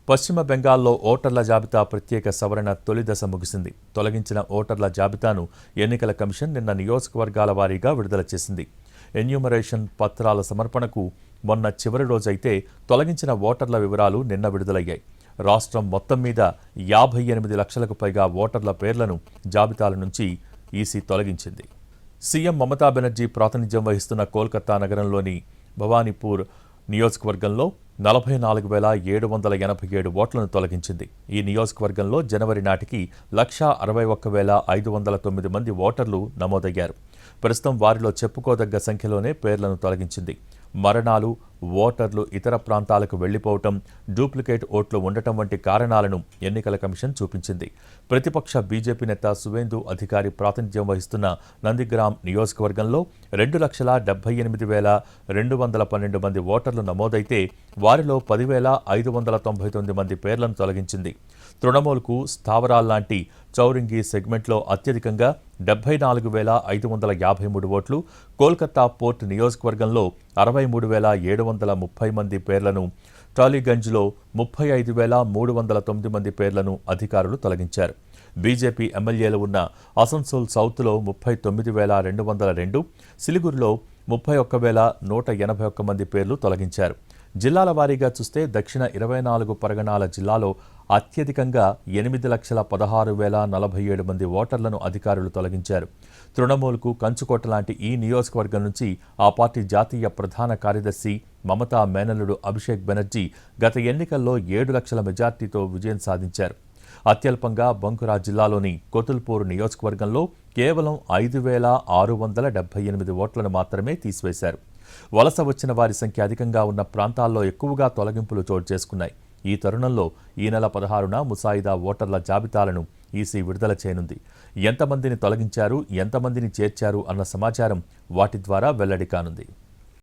పశ్చిమ బెంగాల్లో ఓటర్ల జాబితా ప్రత్యేక సవరణ తొలి దశ ముగిసింది. తొలగించిన ఓటర్ల జాబితాను ఎన్నికల కమిషన్ నిన్న నియోజకవర్గాల వారీగా విడుదల చేసింది. ఎన్యూమరేషన్ పత్రాల సమర్పణకు మొన్న చివరి రోజైతే తొలగించిన ఓటర్ల వివరాలు నిన్న విడుదలయ్యాయి. రాష్ట్రం మొత్తం మీద 58 లక్షలకు పైగా ఓటర్ల పేర్లను జాబితాల నుంచి ఈసీ తొలగించింది. సీఎం మమతా బెనర్జీ ప్రాతినిధ్యం వహిస్తున్న కోల్కతా నగరంలోని భవానీపూర్ నియోజకవర్గంలో 44,787 ఓట్లను తొలగించింది. ఈ నియోజకవర్గంలో జనవరి నాటికి 161,509 మంది ఓటర్లు నమోదయ్యారు. ప్రస్తుతం వారిలో చెప్పుకోదగ్గ సంఖ్యలోనే పేర్లను తొలగించింది. మరణాలు, ఓటర్లు ఇతర ప్రాంతాలకు వెళ్లిపోవటం, డూప్లికేట్ ఓట్లు ఉండటం వంటి కారణాలను ఎన్నికల కమిషన్ చూపించింది. ప్రతిపక్ష బీజేపీ నేత సువేందు అధికారి ప్రాతినిధ్యం వహిస్తున్న నందిగ్రామ్ నియోజకవర్గంలో 2,78,212 మంది ఓటర్లు నమోదైతే వారిలో 10,599 మంది పేర్లను తొలగించింది. తృణమూల్కు స్థావరాల్లాంటి చౌరింగి సెగ్మెంట్లో అత్యధికంగా 74,553 ఓట్లు, కోల్కతా పోర్ట్ నియోజకవర్గంలో 63,730 మంది పేర్లను, టాలీగంజ్లో 35,309 మంది పేర్లను అధికారులు తొలగించారు. బీజేపీ ఎమ్మెల్యేలు ఉన్న అసన్సోల్ సౌత్లో 39,202, సిలిగురిలో 31,181 మంది పేర్లు తొలగించారు. జిల్లాల వారీగా చూస్తే దక్షిణ 24 పరగణాల జిల్లాలో అత్యధికంగా 8,16,047 మంది ఓటర్లను అధికారులు తొలగించారు. తృణమూల్కు కంచుకోట లాంటి ఈ నియోజకవర్గం నుంచి ఆ పార్టీ జాతీయ ప్రధాన కార్యదర్శి మమతా మేనల్లుడు అభిషేక్ బెనర్జీ గత ఎన్నికల్లో 7 లక్షల మెజార్టీతో విజయం సాధించారు. అత్యల్పంగా బంకురా జిల్లాలోని కొతుల్పూర్ నియోజకవర్గంలో కేవలం 5,678 ఓట్లను మాత్రమే తీసివేశారు. వలస వచ్చిన వారి సంఖ్య అధికంగా ఉన్న ప్రాంతాల్లో ఎక్కువగా తొలగింపులు చోటు చేసుకున్నాయి. ఈ తరుణంలో ఈ నెల 16న ముసాయిదా ఓటర్ల జాబితాలను ఈసీ విడుదల చేయనుంది. ఎంతమందిని తొలగించారు, ఎంతమందిని చేర్చారు అన్న సమాచారం వాటి ద్వారా వెల్లడి కానుంది.